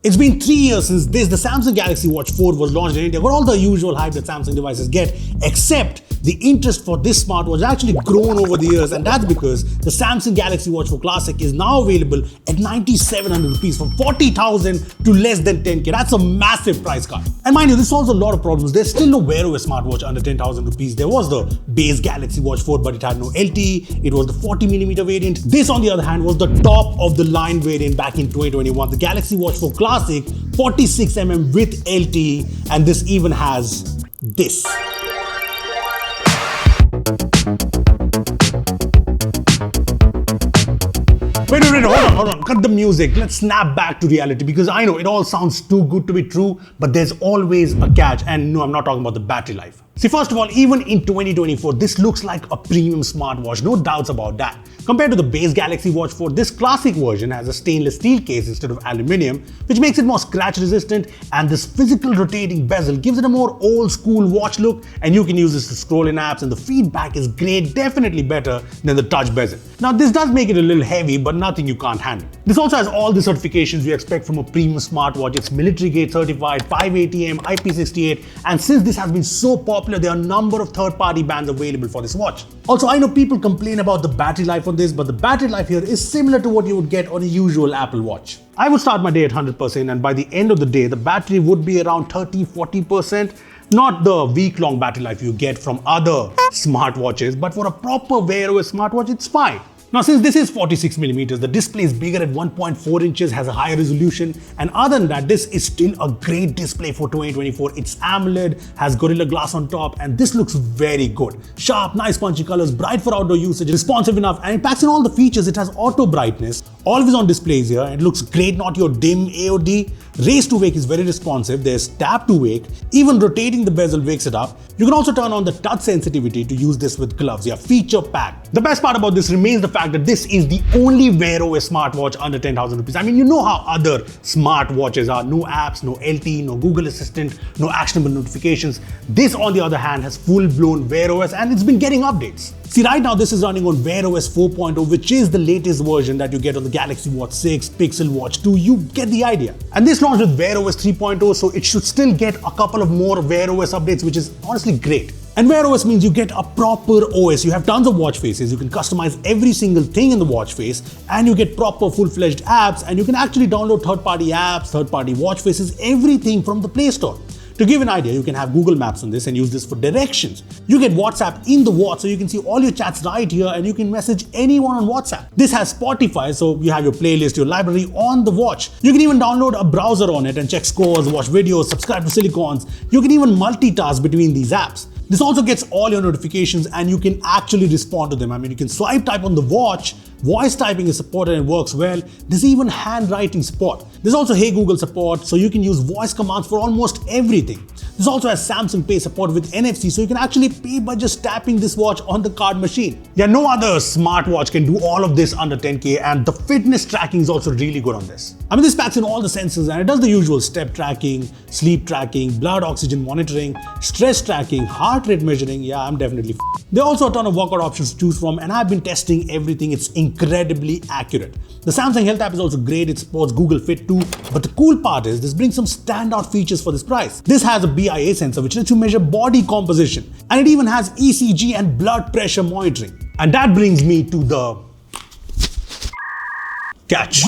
It's been 3 years since the Samsung Galaxy Watch 4 was launched in India. Got all the usual hype that Samsung devices get, except the interest for this smartwatch has actually grown over the years, and that's because the Samsung Galaxy Watch 4 Classic is now available at 9,700 rupees, from 40,000 to less than 10k. That's a massive price cut. And mind you, this solves a lot of problems. There's still no Wear OS smartwatch under 10,000 rupees. There was the base Galaxy Watch 4, but it had no LTE. It was the 40mm variant. This, on the other hand, was the top of the line variant back in 2021. The Galaxy Watch 4 Classic, 46mm with LTE, and this even has this. Wait, hold on, cut the music. Let's snap back to reality, because I know it all sounds too good to be true, but there's always a catch. And no, I'm not talking about the battery life. See, first of all, even in 2024, this looks like a premium smartwatch, no doubts about that. Compared to the base Galaxy Watch 4, this classic version has a stainless steel case instead of aluminium, which makes it more scratch resistant, and this physical rotating bezel gives it a more old school watch look, and you can use this to scroll in apps, and the feedback is great, definitely better than the touch bezel. Now, this does make it a little heavy, but nothing you can't handle. This also has all the certifications you expect from a premium smartwatch. It's military grade certified, 5ATM, IP68, and since this has been so popular, there are a number of third-party brands available for this watch. Also, I know people complain about the battery life on this, but the battery life here is similar to what you would get on a usual Apple Watch. I would start my day at 100%, and by the end of the day, the battery would be around 30-40%. Not the week-long battery life you get from other smartwatches, but for a proper Wear OS smartwatch, it's fine. Now, since this is 46mm, the display is bigger at 1.4 inches, has a higher resolution, and other than that, this is still a great display for 2024. It's AMOLED, has Gorilla Glass on top, and this looks very good. Sharp, nice punchy colors, bright for outdoor usage, responsive enough, and it packs in all the features. It has auto brightness, always on displays here, and it looks great, not your dim AOD. Raise to wake is very responsive, there's tap to wake, even rotating the bezel wakes it up. You can also turn on the touch sensitivity to use this with gloves. Yeah, feature packed. The best part about this remains the fact that this is the only Wear OS smartwatch under 10,000 rupees. I mean, you know how other smartwatches are. No apps, no LTE, no Google Assistant, no actionable notifications. This, on the other hand, has full-blown Wear OS, and it's been getting updates. See, right now this is running on Wear OS 4.0, which is the latest version that you get on the Galaxy Watch 6, Pixel Watch 2, you get the idea. And this launched with Wear OS 3.0, so it should still get a couple of more Wear OS updates, which is honestly great. And Wear OS means you get a proper OS. You have tons of watch faces, you can customize every single thing in the watch face, and you get proper full-fledged apps, and you can actually download third-party apps, third-party watch faces, everything from the Play Store. To give an idea, you can have Google Maps on this and use this for directions. You get WhatsApp in the watch, so you can see all your chats right here, and you can message anyone on WhatsApp. This has Spotify, so you have your playlist, your library on the watch. You can even download a browser on it and check scores, watch videos, subscribe to Silicons. You can even multitask between these apps. This also gets all your notifications, and you can actually respond to them. I mean, you can swipe type on the watch, voice typing is supported and works well. There's even handwriting support. There's also Hey Google support, so you can use voice commands for almost everything. This also has Samsung Pay support with NFC, so you can actually pay by just tapping this watch on the card machine. Yeah, no other smartwatch can do all of this under 10k, and the fitness tracking is also really good on this. I mean, this packs in all the sensors, and it does the usual step tracking, sleep tracking, blood oxygen monitoring, stress tracking, heart rate measuring. Yeah, I'm definitely There are also a ton of workout options to choose from, and I've been testing everything. It's incredibly accurate. The Samsung Health app is also great. It supports Google Fit too, but the cool part is this brings some standout features for this price. This has a BIA sensor which lets you measure body composition, and it even has ECG and blood pressure monitoring. And that brings me to the catch.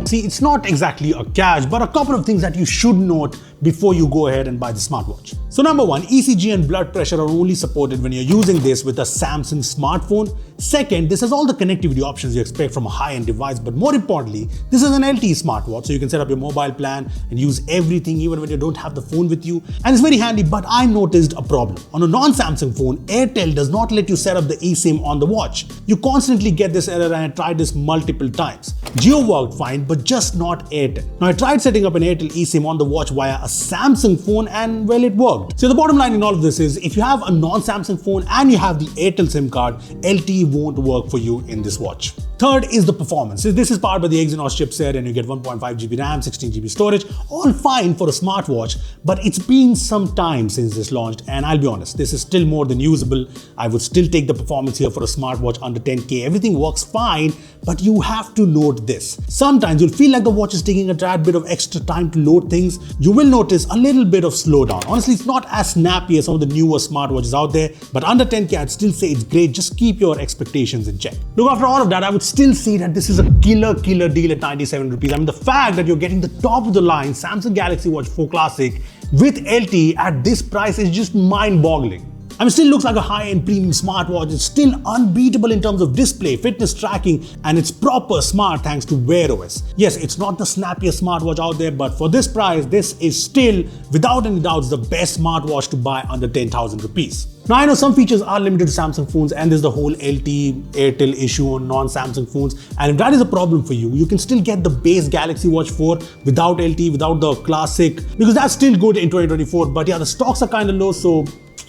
See, it's not exactly a catch, but a couple of things that you should note before you go ahead and buy the smartwatch. So number one, ECG and blood pressure are only supported when you're using this with a Samsung smartphone. Second, this has all the connectivity options you expect from a high-end device, but more importantly, this is an LTE smartwatch, so you can set up your mobile plan and use everything even when you don't have the phone with you. And it's very handy, but I noticed a problem. On a non-Samsung phone, Airtel does not let you set up the eSIM on the watch. You constantly get this error, and I tried this multiple times. Jio worked fine, but just not Airtel. Now, I tried setting up an Airtel eSIM on the watch via a Samsung phone, and well, it worked. So the bottom line in all of this is, if you have a non-Samsung phone and you have the Airtel SIM card, LTE won't work for you in this watch. Third is the performance. So this is powered by the Exynos chipset and you get 1.5 GB RAM, 16 GB storage, all fine for a smartwatch, but it's been some time since this launched, and I'll be honest, this is still more than usable. I would still take the performance here for a smartwatch under 10K. Everything works fine, but you have to note this. Sometimes you'll feel like the watch is taking a tad bit of extra time to load things. You will notice a little bit of slowdown. Honestly, it's not as snappy as some of the newer smartwatches out there, but under 10K, I'd still say it's great. Just keep your expectations in check. Look, after all of that, I would still say that this is a killer deal at 97 rupees. I mean, the fact that you're getting the top of the line Samsung Galaxy Watch 4 Classic with LTE at this price is just mind-boggling. I mean, it still looks like a high-end premium smartwatch. It's still unbeatable in terms of display, fitness tracking, and it's proper smart thanks to Wear OS. Yes, it's not the snappiest smartwatch out there, but for this price, this is still, without any doubts, the best smartwatch to buy under 10,000 rupees. Now, I know some features are limited to Samsung phones, and there's the whole LTE, Airtel issue on non-Samsung phones. And if that is a problem for you, you can still get the base Galaxy Watch 4 without LTE, without the Classic, because that's still good in 2024. But yeah, the stocks are kind of low, so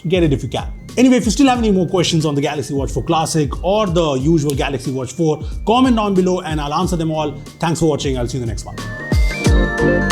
get it if you can. Anyway, if you still have any more questions on the Galaxy Watch 4 Classic or the usual Galaxy Watch 4, comment down below and I'll answer them all. Thanks for watching. I'll see you in the next one.